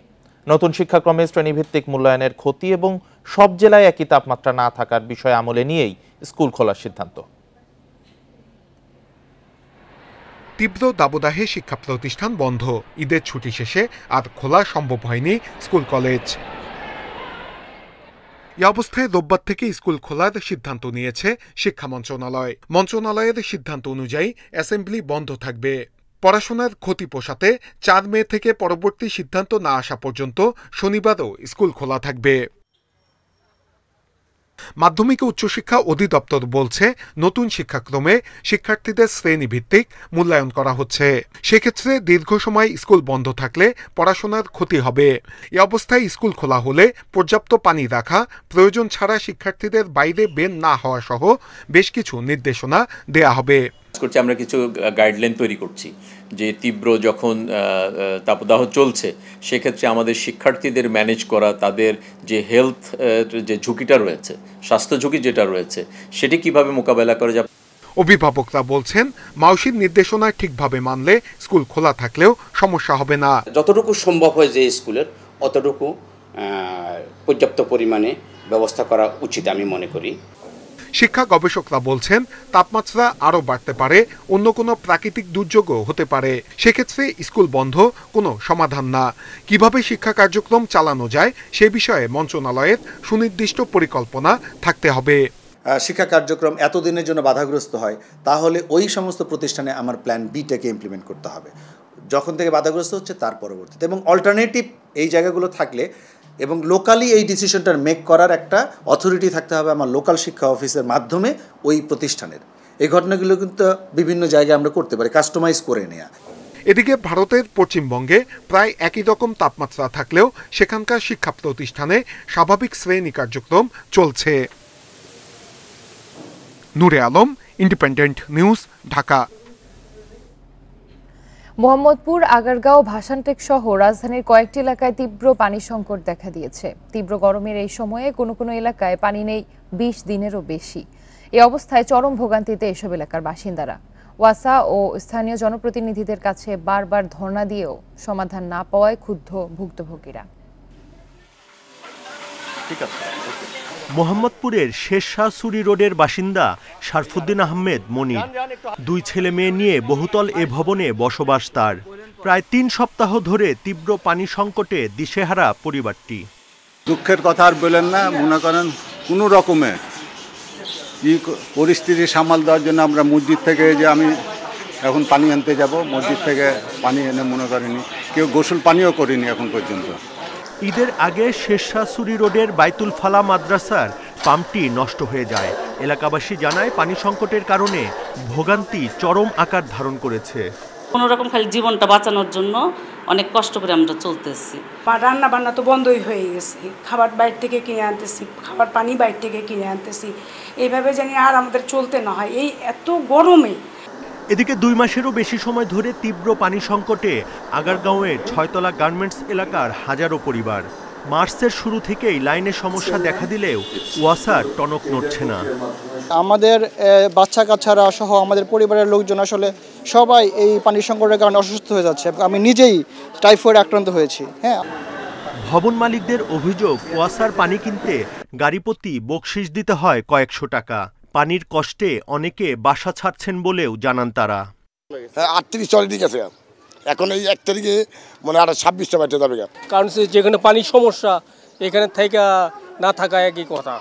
নতুন শিক্ষাক্রমে শ্রেণীভিত্তিক মূল্যায়নের ক্ষতি এবং সব জেলায় একই তাপমাত্রা না থাকার বিষয় আমলে নিয়েই স্কুল খোলার সিদ্ধান্ত। তীব্র দাবদাহে শিক্ষা প্রতিষ্ঠান বন্ধ। ঈদের ছুটি শেষে আর খোলা সম্ভব হয়নি স্কুল কলেজ। এই অবস্থায় রোববার থেকে স্কুল খোলার সিদ্ধান্ত নিয়েছে শিক্ষা মন্ত্রণালয়। মন্ত্রণালয়ের সিদ্ধান্ত অনুযায়ী অ্যাসেম্বলি বন্ধ থাকবে। পড়াশোনার ক্ষতি পোষাতে 4 মে থেকে পরবর্তী সিদ্ধান্ত না আসা পর্যন্ত শনিবারও স্কুল খোলা থাকবে। মাধ্যমিক ও উচ্চশিক্ষা অধিদপ্তর বলছে, নতুন শিক্ষাক্রমে শিক্ষার্থীদের শ্রেণীভিত্তিক মূল্যায়ন করা হচ্ছে। সেক্ষেত্রে দীর্ঘ সময় স্কুল বন্ধ থাকলে পড়াশোনার ক্ষতি হবে। এ অবস্থায় স্কুল খোলা হলে পর্যাপ্ত পানি রাখা, প্রয়োজন ছাড়া শিক্ষার্থীদের বাইরে বের না হওয়া সহ বেশ কিছু নির্দেশনা দেয়া হবে। আমরা কিছু গাইডলাইন তৈরি করছি যে তীব্র যখন তাপদাহ চলছে সেক্ষেত্রে আমাদের শিক্ষার্থীদের ম্যানেজ করা, তাদের যে হেলথ যে ঝুঁকিটা রয়েছে, স্বাস্থ্য ঝুঁকি যেটা রয়েছে, সেটি কিভাবে মোকাবেলা করা যাবে। অভিভাবকরা বলছেন, মাউসির নির্দেশনা ঠিকভাবে মানলে স্কুল খোলা থাকলেও সমস্যা হবে না। যতটুকু সম্ভব হয় যে স্কুলের অতটুকু পর্যাপ্ত পরিমাণে ব্যবস্থা করা উচিত আমি মনে করি। শিক্ষা গবেষকরা বলছেন, তাপমাত্রা আরও বাড়তে পারে, অন্য কোনো প্রাকৃতিক দুর্যোগও হতে পারে। সেক্ষেত্রে স্কুল বন্ধ কোনো সমাধান না। কিভাবে শিক্ষা কার্যক্রম চালানো যায় সে বিষয়ে মন্ত্রণালয়ের সুনির্দিষ্ট পরিকল্পনা থাকতে হবে। শিক্ষা কার্যক্রম এতদিনের জন্য বাধাগ্রস্ত হয়, তাহলে ওই সমস্ত প্রতিষ্ঠানে আমার প্ল্যান বিটাকে ইমপ্লিমেন্ট করতে হবে যখন থেকে বাধাগ্রস্ত হচ্ছে তার পরবর্তীতে, এবং অল্টারনেটিভ এই জায়গাগুলো থাকলে এবং লোকালি এই ডিসিশনটা মেক করার একটা অথরিটি থাকতে হবে আমার লোকাল শিক্ষা অফিসের মাধ্যমে ওই প্রতিষ্ঠানের। এই ঘটনাগুলো কিন্তু বিভিন্ন জায়গায় আমরা করতে পারি, কাস্টমাইজ করে নেওয়া। এদিকে ভারতের পশ্চিমবঙ্গে প্রায় একই রকম তাপমাত্রা থাকলেও সেখানকার শিক্ষা প্রতিষ্ঠানে স্বাভাবিক শ্রেণী কার্যক্রম চলছে। নূরে আলম, ইন্ডিপেন্ডেন্ট নিউজ, ঢাকা। মোহাম্মদপুর, আগারগাঁও, ভাসানটেক সহ রাজধানীর কয়েকটি এলাকায় তীব্র পানি সংকট দেখা দিয়েছে। তীব্র গরমের এই সময়ে কোনো কোনো এলাকায় পানি নেই 20 দিনেরও বেশি। এই অবস্থায় চরম ভোগান্তিতে এসব এলাকার বাসিন্দারা। ওয়াসা ও স্থানীয় জনপ্রতিনিধিদের কাছে বারবার ধর্ণা দিয়েও সমাধান না পাওয়ায় ক্ষুব্ধ ভুক্তভোগীরা। মোহাম্মদপুরের শেরশাহ সুরি রোডের বাসিন্দা শারফুদ্দিন আহমেদ মনির। 2 ছেলে মেয়ে নিয়ে বহুতল এ ভবনে বসবাস তার। প্রায় 3 সপ্তাহ ধরে তীব্র পানি সংকটে দিশেহারা পরিবারটি। দুঃখের কথা আর বলেন না, মনে করেন কোনো রকমে এই পরিস্থিতি সামাল দেওয়ার জন্য আমরা মসজিদ থেকে যে আমি এখন পানি আনতে যাব, মসজিদ থেকে পানি এনে মনে করিনি, কেউ গোসল পানিও করিনি এখন পর্যন্ত। ঈদের আগে শেরশাহ সুরি রোডের বাইতুল ফালা মাদ্রাসার পাম্পটি নষ্ট হয়ে যায়। এলাকাবাসী জানায়, পানি সংকটের কারণে ভোগান্তি চরম আকার ধারণ করেছে। কোনো রকম খালি জীবনটা বাঁচানোর জন্য অনেক কষ্ট করে আমরা চলতেছি। রান্না বান্না তো বন্ধই হয়ে গেছে, খাবার বাইরে থেকে কিনে আনতেছি, খাবার পানি বাইরে থেকে কিনে আনতেছি, এইভাবে জানি আর আমাদের চলতে না হয় এই এত গরমে। এদিকে 2 মাসেরও বেশি সময় ধরে তীব্র পানি সংকটে আগারগাঁওয়ের 6তলা গার্মেন্টস এলাকার হাজারো পরিবার। মার্চের শুরু থেকেই লাইনের সমস্যা দেখা দিলেও ওয়াসার টনক নড়ছে না। আমাদের বাচ্চা কাচ্চারা সহ আমাদের পরিবারের লোকজন আসলে সবাই এই পানি সংকটের কারণে অসুস্থ হয়ে যাচ্ছে। আমি নিজেই টাইফয়েড আক্রান্ত হয়েছি। ভবন মালিকদের অভিযোগ, ওয়াসার পানি কিনতে গাড়িপ্রতি বকশিশ দিতে হয় কয়েকশো টাকা। পানির কষ্টে অনেকে বাসা ছাড়ছেন বলেও জানান তারা। 38 অলরেডি গেছে, এখন এই 1 তারিখে মনে হয় 26টা বাড়তে যাবে। কারণ যেখানে পানির সমস্যা এখানে থেকে না থাকা একই কথা,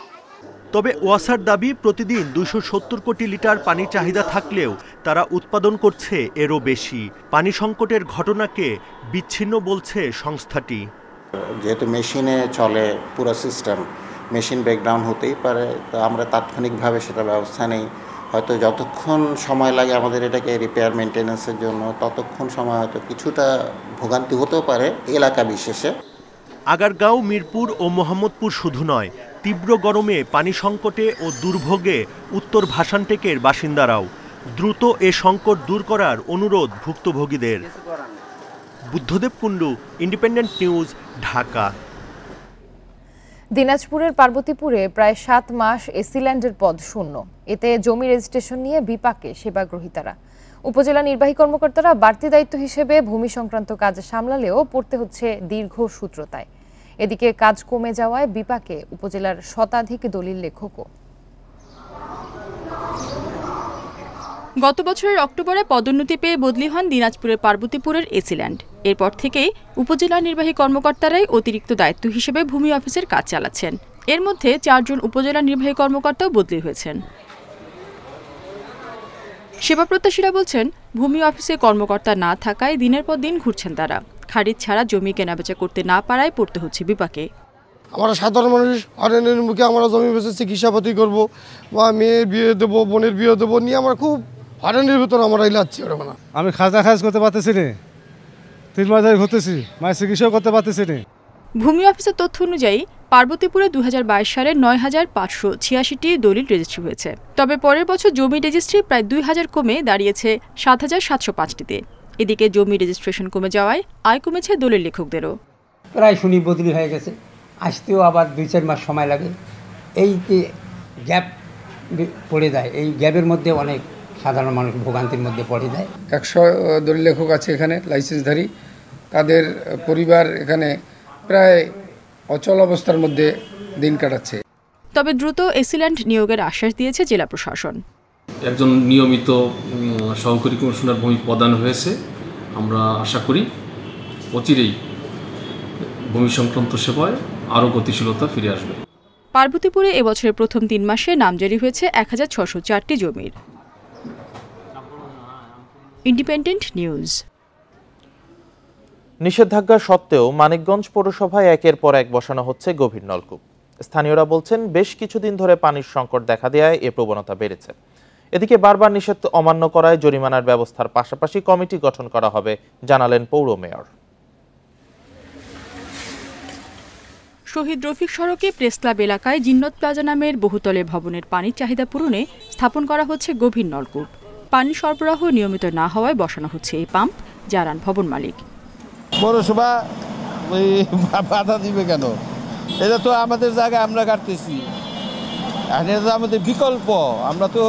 তবে ওয়াসার দাবি প্রতিদিন 270 কোটি লিটার পানির চাহিদা থাকলেও তারা উৎপাদন করছে এরও বেশি। পানি সংকটের ঘটনাকে বিচ্ছিন্ন বলছে সংস্থাটি। যেহেতু মেশিনে চলে পুরো সিস্টেম, মেশিন ব্রেকডাউন হতেই পারে, তো আমরা তাৎক্ষণিকভাবে সেটা ব্যবস্থা নেই। হয়তো যতক্ষণ সময় লাগে আমাদের এটাকে রিপেয়ার মেনটেন্যান্সের জন্য, ততক্ষণ সময় হয়তো কিছুটা ভোগান্তি হতেও পারে এলাকা বিশেষে। আগারগাঁও, মিরপুর ও মোহাম্মদপুর শুধু নয়, তীব্র গরমে পানি সংকটে ও দুর্ভোগে উত্তর ভাসানটেকের বাসিন্দারাও। দ্রুত এ সংকট দূর করার অনুরোধ ভুক্তভোগীদের। Buddhadeb Kundu, independent news, Dhaka. দিনাজপুরের পার্বতীপুরে প্রায় 7 মাস এসিল্যান্ডের পদ শূন্য। এতে জমি রেজিস্ট্রেশন নিয়ে বিপাকে সেবাগ্রহীতারা। উপজেলা নির্বাহী কর্মকর্তারা বাড়তি দায়িত্ব হিসেবে ভূমি সংক্রান্ত কাজ সামলালেও পড়তে হচ্ছে দীর্ঘ সূত্রতায়। এদিকে কাজ কমে যাওয়ায় বিপাকে উপজেলার শতাধিক দলিল লেখকও। গত বছরের অক্টোবরে পদোন্নতি পেয়ে বদলি হন দিনাজপুরের পার্বতীপুরের এসিল্যান্ড। এরপর থেকেই উপজেলা নির্বাহী কর্মকর্তারাই অতিরিক্ত দায়িত্ব হিসেবে ভূমি অফিসের কাজ চালাচ্ছেন। এর মধ্যে 4 জন উপজেলা নির্বাহী কর্মকর্তাও বদলি হয়েছেন। সেবা প্রত্যাশীরা বলছেন, ভূমি অফিসে কর্মকর্তা না থাকায় দিনের পর দিন ঘুরছেন তারা। খারিজ ছাড়া জমি কেনাবেচা করতে না পারায় পড়তে হচ্ছে বিপাকে। আমরা সাধারণ মানুষ হরেনের মুখে আমরা জমি বেচে চিকিৎসাপাতি করব বা মেয়ের বিয়ে দেবো, বোনের বিয়ে দেবো নিয়ে আমরা খুব হরেনের ভিতর আমরা ইলাচ্ছি। আমি খাজনা খাজ করতে পারতেছি না, 3 মাস ধরে ঘুরতেছি, মায়ের চিকিৎসাও করতে পারতেছি না। ভূমি অফিসের তথ্য অনুযায়ী পার্বতীপুরে 2022 সালে 9,586টি দলিল রেজিস্ট্রি হয়েছে। তবে পরের বছর জমি রেজিস্ট্রি প্রায় 2,000 কমে দাঁড়িয়েছে 7,705টিতে। এদিকে জমি রেজিস্ট্রেশন কমে যাওয়ায় আয় কমেছে দলিল লেখকদেরও। প্রায় শুনি বদলি হয়ে গেছে, আসতেও আবার 2-4 মাস সময় লাগে। এই যে গ্যাপ পড়ে যায়, এই গ্যাপের মধ্যে অনেক সাধারণ মানুষ ভোগান্তির মধ্যে পড়ে যায়। 100 দলিল লেখক আছে এখানে লাইসেন্সধারী, তাদের পরিবার এখানে প্রায় অচল অবস্থার মধ্যে দিন কাটাচ্ছে। তবে দ্রুত এসিল্যান্ড নিয়োগের আশ্বাস দিয়েছে জেলা প্রশাসন। একজন নিয়মিত সহকারী কমিশনার ভূমি প্রদান হয়েছে। আমরা আশা করি অচিরেই ভূমি সংক্রান্ত সেবায় আরও গতিশীলতা ফিরে আসবে। পার্বতীপুরে এবছরের প্রথম 3 মাসে নামজারি হয়েছে 1,604টি জমির। Independent news. নিষেধাজ্ঞা সত্ত্বেও মানিকগঞ্জ পৌরসভায় একের পর এক বসানো হচ্ছে গভীর নলকূপ। স্থানীয়রা বলছেন, বেশ কিছুদিন ধরে পানির সংকট দেখা দেওয়ায় এ প্রবণতা বেড়েছে। এদিকে বারবার নিষেধ অমান্য করায় জরিমানার ব্যবস্থার পাশাপাশি কমিটি গঠন করা হবে, জানালেন পৌর মেয়র। শহীদ রফিক সড়কে প্রেস ক্লাব এলাকায় জিন্নত প্লাজা নামের বহুতলে ভবনের পানির চাহিদা পূরণে স্থাপন করা হচ্ছে গভীর নলকূপ। পানি সরবরাহ নিয়মিত না হওয়ায় বসানো হচ্ছে এই পাম্প, জানান ভবন মালিক। পৌরসভা বাধা দিবে কেন? এটা তো আমাদের জায়গায় আমরা কাটতেছি, এটা তো আমাদের বিকল্প। আমরা তো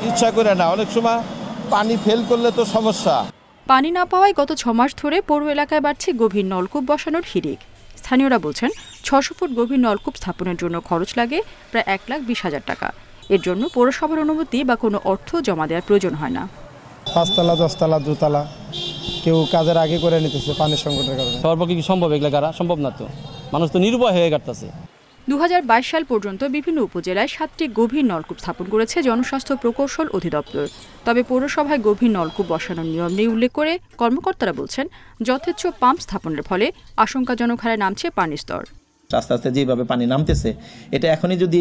ইচ্ছা করে না, অনেক সময় পানি ফেল করলে তো সমস্যা। পানি না পাওয়ায় গত 6 মাস ধরে পৌর এলাকায় বাড়ছে গভীর নলকূপ বসানোর হিড়িক। স্থানীয়রা বলছেন, 600 ফুট গভীর নলকূপ স্থাপনের জন্য খরচ লাগে প্রায় 1,20,000 টাকা। এর জন্য পৌরসভার অনুমতি বা কোনো অর্থ জমা দেওয়ার প্রয়োজন হয় না। 5 তলা 10 তলা 2 তলা কেউ কাজের আগে করে নিতেছে পানির সংকটের কারণে। সর্বপক্ষে কি সম্ভব? এগুলো গাড়া সম্ভব না, তো মানুষ তো নির্ভয় হয়ে কাটতেছে। 2022 সাল পর্যন্ত বিভিন্ন উপজেলায় 7টি গভীর নলকূপ স্থাপন করেছে জনস্বাস্থ্য প্রকৌশল অধিদপ্তর। তবে পৌরসভায় গভীর নলকূপ বসানোর নিয়ম নেই উল্লেখ করে কর্মকর্তারা বলছেন, যথেচ্ছ পাম্প স্থাপনের ফলে আশঙ্কাজনক হারে নামছে পানির স্তর। আস্তে আস্তে যেভাবে পানি নামতেছে, এটা এখনই যদি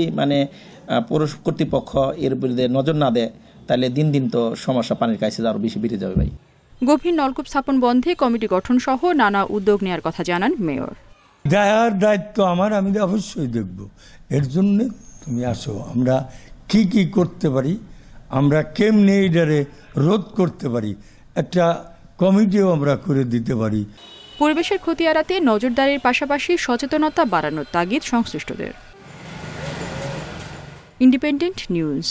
পৌর কর্তৃপক্ষ এর বিরুদ্ধে নজর না দেয়, তাহলে দিন দিন তো সমস্যা পানির ক্রাইসিস আরো বেশি বেড়ে যাবে। ভাই, গভীর নলকূপ স্থাপন বন্ধে কমিটি গঠন সহ নানা উদ্যোগ নেওয়ার কথা জানান মেয়র। দেয়ার দায়িত্ব আমার, আমি অবশ্যই দেখব। এর জন্য তুমি আসো, আমরা কি করতে পারি, আমরা কেমনে এটারে রোধ করতে পারি, একটা কমিটিও আমরা করে দিতে পারি। পরিবেশের ক্ষতি এড়াতে নজরদারির পাশাপাশি সচেতনতা বাড়ানোর তাগিদ সংশ্লিষ্টদের। Independent news.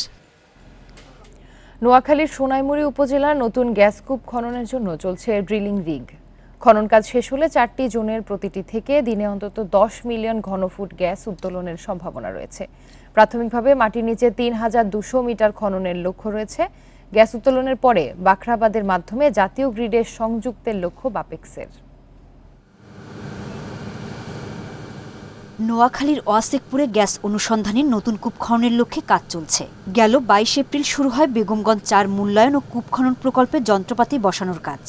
নোয়াখালীর সোনাইমুড়ি উপজেলার নতুন গ্যাস কূপ খননের জন্য চলছে ড্রিলিং রিগ। খনন কাজ শেষ হলে 4টি জোনের প্রতিটি থেকে দিনে অন্তত 10 মিলিয়ন ঘনফুট গ্যাস উত্তোলনের সম্ভাবনা রয়েছে। প্রাথমিকভাবে মাটির নিচে 3,200 মিটার খননের লক্ষ্য রয়েছে। গ্যাস উত্তোলনের পরে বাখরাবাদের মাধ্যমে জাতীয় গ্রিডে সংযুক্তের লক্ষ্য বাপেক্সের। নোয়াখালীর ওয়াসেকপুরে গ্যাস অনুসন্ধানের নতুন কূপ খননের লক্ষ্যে কাজ চলছে। গেল 22 এপ্রিল শুরু হয় বেগমগঞ্জ 4 মূল্যায়ন ও কূপ খনন প্রকল্পে যন্ত্রপাতি বসানোর কাজ।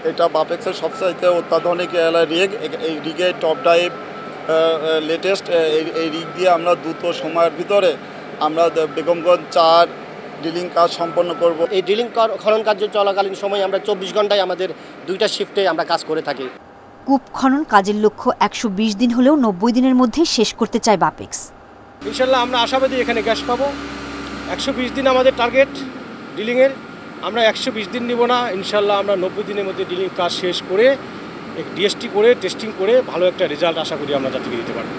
এটা বাপেক্সের সবচাইতে অত্যাধুনিক রিগ, এই রিগের টপ ড্রাইভ লেটেস্ট, এই রিগ দিয়ে আমরা দ্রুত সময়ের ভিতরে আমরা বেগমগঞ্জ 4 ড্রিলিং কাজ সম্পন্ন করব। এই ড্রিলিং খনন কার্য চলাকালীন সময় আমরা 24 ঘন্টায় আমাদের 2টা শিফটে আমরা কাজ করে থাকি। কূপ খনন কাজের লক্ষ্য 120 দিন হলেও 90 দিনের মধ্যে শেষ করতে চায় বাপেক্স। ইনশাল্লাহ আমরা আশাবাদী এখানে গ্যাস পাবো। 120 দিন আমাদের টার্গেট ড্রিলিংয়ের, আমরা 120 দিন নিব না, ইনশাল্লাহ আমরা 90 দিনের মধ্যে ড্রিলিং কাজ শেষ করে ডিএসটি করে টেস্টিং করে ভালো একটা রেজাল্ট আশা করি আমরা জাতিকে দিতে পারব।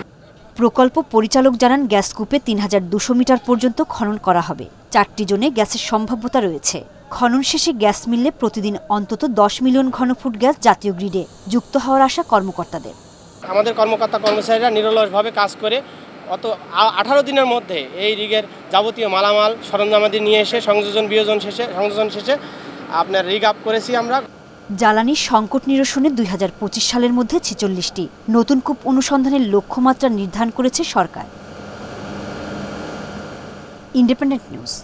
প্রকল্প পরিচালক জানান গ্যাস কূপে 3200 মিটার পর্যন্ত খনন করা হবে। 4টি জোনে গ্যাসের সম্ভাব্যতা রয়েছে। খনন শেষে গ্যাস মিললে প্রতিদিন অন্তত 10 মিলিয়ন ঘনফুট গ্যাস জাতীয় গ্রিডে যুক্ত হওয়ার আশা কর্মকর্তাদের। আমাদের কর্মকর্তা কর্মচারীরা নিরলসভাবে কাজ করে 18 দিনের মধ্যে এই রিগের যাবতীয় মালামাল সরঞ্জামাদি নিয়ে এসে সংযোজন শেষে আপনার রিগ আপ করেছি আমরা। জ্বালানি সংকট নিরসনে 2025 সালের মধ্যে 46টি নতুন কূপ অনুসন্ধানের লক্ষ্যমাত্রা নির্ধারণ করেছে সরকার। Independent news.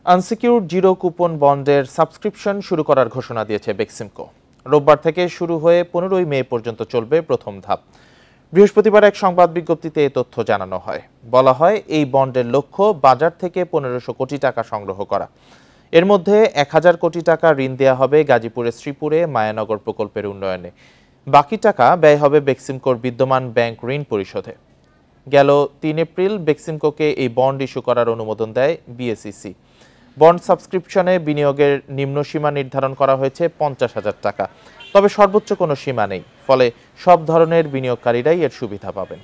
Unsecured zero coupon বন্ডের সাবস্ক্রিপশন শুরু করার ঘোষণা দিয়েছে বেক্সিমকো। রোববার থেকে শুরু হয়ে 15ই মে পর্যন্ত চলবে প্রথম ধাপ। বৃহস্পতিবার এক সংবাদ বিজ্ঞপ্তিতে এই তথ্য জানানো হয়। বলা হয় এই বন্ডের লক্ষ্য বাজার থেকে 1500 কোটি টাকা সংগ্রহ করা। এর মধ্যে 1000 কোটি টাকা ঋণ দেওয়া হবে গাজীপুরের শ্রীপুরে মায়ানগর প্রকল্পের উন্নয়নে। বাকি টাকা ব্যয় হবে বেক্সিমকোর বিদ্যমান ব্যাংক ঋণ পরিশোধে। গেল 3 এপ্রিল বেক্সিমকোকে এই বন্ড ইস্যু করার অনুমোদন দেয় বিএসইসি। বন্ড সাবস্ক্রিপশনে বিনিয়োগের নিম্নসীমা নির্ধারণ করা হয়েছে 50,000 টাকা, তবে সর্বোচ্চ কোনো সীমা নেই। ফলে সব ধরনের বিনিয়োগকারীরাই এর সুবিধা পাবেন।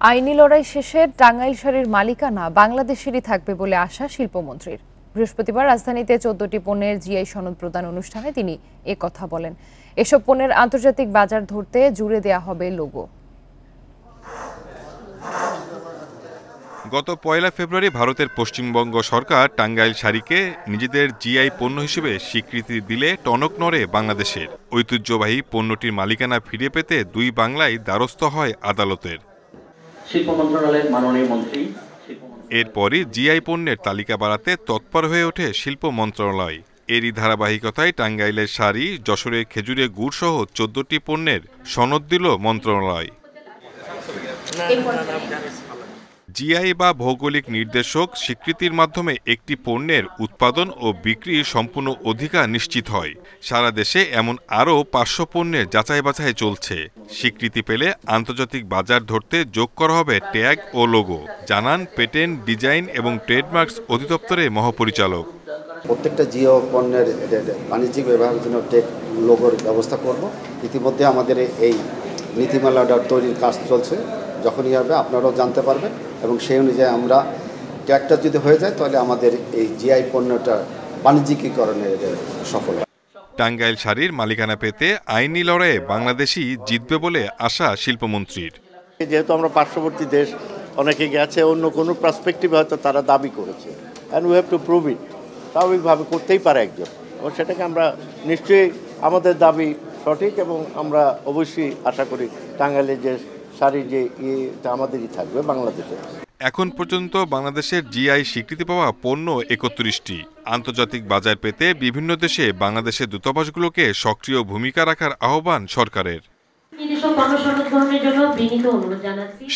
আইনি লড়াই শেষে টাঙ্গাইল শাড়ির মালিকানা বাংলাদেশেরই থাকবে বলে আশা শিল্পমন্ত্রীর। বৃহস্পতিবার রাজধানীতে 14টি পণ্যের জিআই সনদ প্রদান অনুষ্ঠানে তিনি একথা বলেন। এসব পণ্যের আন্তর্জাতিক বাজার ধরতে জুড়ে দেয়া হবে লোগো। গত 1 ফেব্রুয়ারি ভারতের পশ্চিমবঙ্গ সরকার টাঙ্গাইল শাড়িকে নিজেদের জিআই পণ্য হিসেবে স্বীকৃতি দিলে টনক নড়ে বাংলাদেশের। ঐতিহ্যবাহী পণ্যটির মালিকানা ফিরে পেতে দুই বাংলায় দ্বারস্থ হয় আদালতের। শিল্প মন্ত্রণালয়ের মাননীয় মন্ত্রী এরপরই জিআই পণ্যের তালিকা বাড়াতে তৎপর হয়ে ওঠে শিল্প মন্ত্রণালয়। এরই ধারাবাহিকতায় টাঙ্গাইলের শাড়ি, যশোরের খেজুরের গুড় সহ 14টি পণ্যের সনদ দিল মন্ত্রণালয়। জিআই বা ভৌগোলিক নির্দেশক স্বীকৃতির মাধ্যমে একটি পণ্যের উৎপাদন ও বিক্রির সম্পূর্ণ অধিকার নিশ্চিত হয়। সারা দেশে এমন আরও 500 পণ্যের যাচাই বাছাই চলছে। স্বীকৃতি পেলে আন্তর্জাতিক বাজার ধরতে যোগ করা হবে ট্যাগ ও লোগো, জানান পেটেন্ট, ডিজাইন এবং ট্রেডমার্কস অধিদপ্তরের মহাপরিচালক। প্রত্যেকটা জিও পণ্যের বাণিজ্যিক ব্যবহারের জন্য ট্যাগ লোগোর ব্যবস্থা করব। ইতিমধ্যে আমাদের এই নীতিমালা তৈরির কাজ চলছে। যখনই হবে আপনারাও জানতে পারবেন এবং সেই অনুযায়ী আমরা ট্যাগটা যদি হয়ে যায় তাহলে আমাদের এই জিআই পণ্যটা বাণিজ্যিকীকরণে সফল হয়। টাঙ্গাইল শাড়ির মালিকানা পেতে আইনি লড়াইয়ে বাংলাদেশই জিতবে বলে আশা শিল্পমন্ত্রীর। যেহেতু আমরা পার্শ্ববর্তী দেশ, অনেকে গেছে অন্য কোনো পার্সপেক্টিভে হয়তো তারা দাবি করেছে, and we have to prove ইট। স্বাভাবিকভাবে করতেই পারে একজন, এবং সেটাকে আমরা নিশ্চয়ই আমাদের দাবি সঠিক এবং আমরা অবশ্যই আশা করি টাঙ্গাইলের যে শাড়ি যে এটা আমাদেরই থাকবে বাংলাদেশে। এখন পর্যন্ত বাংলাদেশের জিআই স্বীকৃতি পাওয়া পণ্য 31টি। আন্তর্জাতিক বাজার পেতে বিভিন্ন দেশে বাংলাদেশের দূতাবাসগুলোকে সক্রিয় ভূমিকা রাখার আহ্বান সরকারের।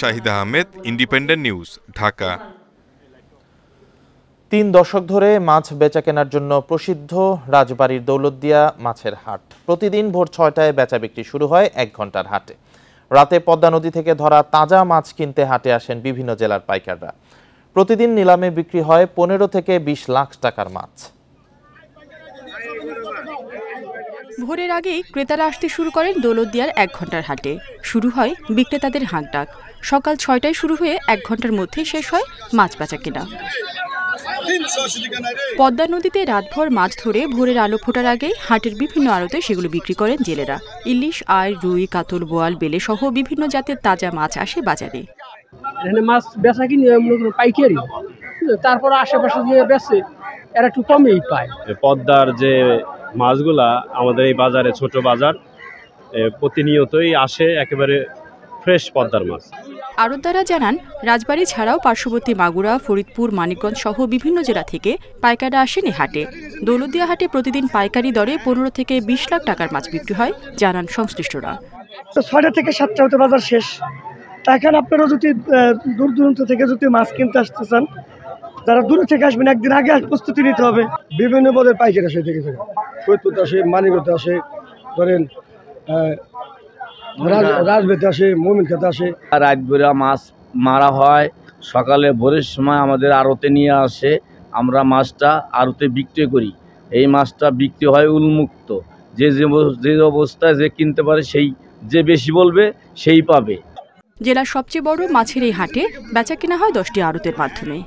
Shahid Ahmed, independent news, Dhaka. 3 দশক ধরে মাছ বেচা কেনার জন্য প্রসিদ্ধ রাজবাড়ির দৌলতদিয়া মাছের হাট। প্রতিদিন ভোর 6টায় বেচা বিক্রি শুরু হয় 1 ঘন্টার হাটে। রাতে পদ্মা নদী থেকে ধরা তাজা মাছ কিনতে হাটে আসেন বিভিন্ন জেলার পাইকাররা। প্রতিদিন নিলামে বিক্রি হয় 15 থেকে 20 লাখ টাকার মাছ। ভোরের আগেই ক্রেতারা আসতে শুরু করেন দৌলতদিয়ার 1 ঘন্টার হাটে। শুরু হয় বিক্রেতাদের হাঁকডাক। সকাল 6টায় শুরু হয়ে 1 ঘন্টার মধ্যে শেষ হয় মাছ বেচা কেনা। পদ্মা নদীতে রাতভর মাছ ধরে ভোরের আলো ফোটার আগেই হাটের বিভিন্ন আড়তে সেগুলো বিক্রি করেন জেলেরা। ইলিশ, আয়, রুই, কাতল, বোয়াল, বেলে সহ বিভিন্ন জাতের তাজা মাছ আসে বাজারে। এখানে মাছ বেচা কিনে মূলত পাইকারি, তারপর আশেপাশে যে বেচে এরা একটু কমেই পায়। পদ্মার যে মাছগুলা আমাদের এই বাজারে, ছোট বাজার, প্রতিনিয়তই আসে একেবারে ফ্রেশ পদ্মার মাছ। আড়তদাররা জানান, রাজবাড়ী ছাড়াও পার্শ্ববর্তী মাগুরা, ফরিদপুর, মানিকগঞ্জ সহ বিভিন্ন জেলা থেকে পাইকাররা আসেন এই হাটে। দৌলতদিয়া হাটে প্রতিদিন পাইকারি দরে 15 থেকে 20 লাখ টাকার মাছ বিক্রি হয়, জানান সংশ্লিষ্টরা। 6টা থেকে 7টা হতে বাজার শেষ। এখন আপনারা যদি দূর দূরান্ত থেকে যদি মাছ কিনতে আসতে চান, যারা দূরে থেকে আসবেন একদিন আগে প্রস্তুতি নিতে হবে। বিভিন্ন পদের পাইকারি আসে থেকে ফরিদপুর আসে, মানিকগঞ্জ আসে, ধরেন রাজবেতে আসে, মোমিনখাতে আসে। রাত বেলা মাছ মারা হয়, সকালে ভোরের সময় আমাদের আড়তে নিয়ে আসে, আমরা মাছটা আড়তে বিক্রি করি। এই মাছটা বিক্রি হয় উন্মুক্ত, যে অবস্থায় যে কিনতে পারে সেই, যে বেশি বলবে সেই পাবে। জেলার সবচেয়ে বড় মাছের এই হাটে বেচা কেনা হয় 10টি আড়তের মাধ্যমে।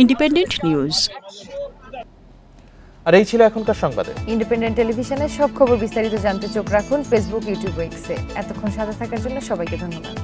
Independent news. আর এই ছিল এখনকার সংবাদে। ইন্ডিপেন্ডেন্ট টেলিভিশনের সব খবর বিস্তারিত জানতে চোখ রাখুন ফেসবুক, ইউটিউব, এক্সে। এতক্ষণ সাথে থাকার জন্য সবাইকে ধন্যবাদ।